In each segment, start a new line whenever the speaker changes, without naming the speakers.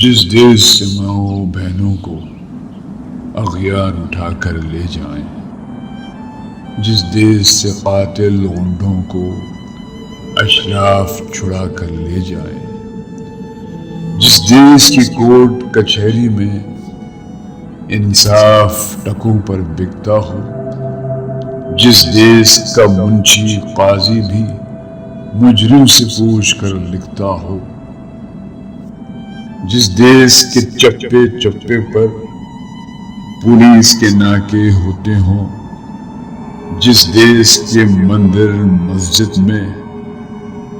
جس دیس سے ماؤں بہنوں کو اغیار اٹھا کر لے جائیں، جس دیس سے قاتل غنڈوں کو اشراف چھڑا کر لے جائیں، جس دیس کی کورٹ کچہری میں انصاف ٹکوں پر بکتا ہو، جس دیس کا منشی قاضی بھی مجرم سے پوچھ کر لکھتا ہو، جس دیس کے چپے چپے پر پولیس کے ناکے ہوتے ہوں، جس دیس کے مندر مسجد میں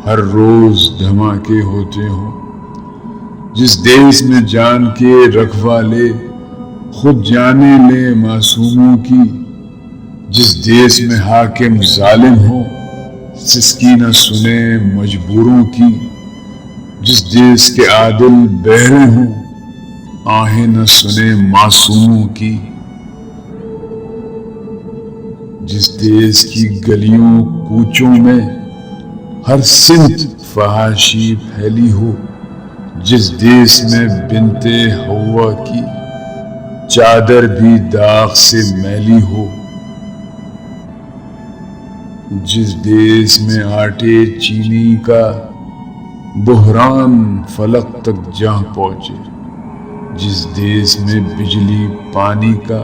ہر روز دھماکے ہوتے ہوں، جس دیس میں جان کے رکھوالے خود جانے لیں معصوموں کی، جس دیس میں حاکم ظالم ہو سسکی نہ سنے مجبوروں کی، جس دیس کے عادل بہرے ہوں آہیں نہ سنے معصوموں کی، جس دیس کی گلیوں کوچوں میں ہر سمت فحاشی پھیلی ہو، جس دیس میں بنت حوا کی چادر بھی داغ سے میلی ہو، جس دیس میں آٹے چینی کا بحران فلک تک جا پہنچے، جس دیس میں بجلی پانی کا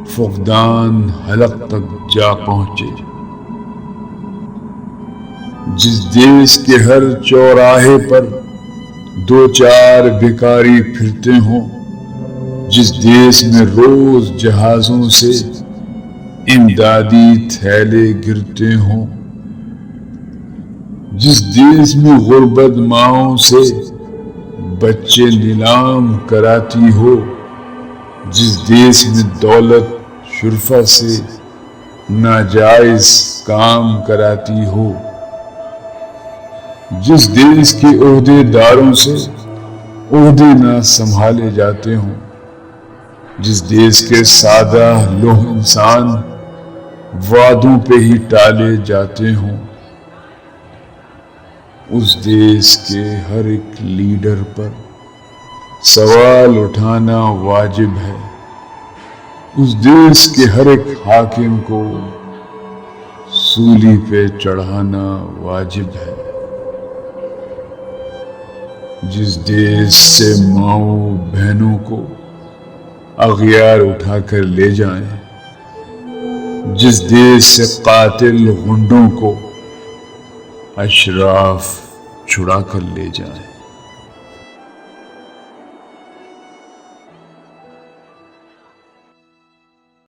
فقدان حلق تک جا پہنچے، جس دیس کے ہر چوراہے پر دو چار بھکاری پھرتے ہوں، جس دیس میں روز جہازوں سے امدادی تھیلے گرتے ہوں، جس دیس میں غربت ماؤں سے بچے نیلام کراتی ہو، جس دیس میں دولت شرفا سے ناجائز کام کراتی ہو، جس دیس کے عہدے داروں سے عہدے نہ سنبھالے جاتے ہوں، جس دیس کے سادہ لوح انسان وعدوں پہ ہی ٹالے جاتے ہوں، اس دیس کے ہر ایک لیڈر پر سوال اٹھانا واجب ہے، اس دیس کے ہر ایک حاکم کو سولی پہ چڑھانا واجب ہے، جس دیس سے ماؤں بہنوں کو اغیار اٹھا کر لے جائیں، جس دیس سے قاتل غنڈوں کو اشراف چھڑا کر لے جائیں۔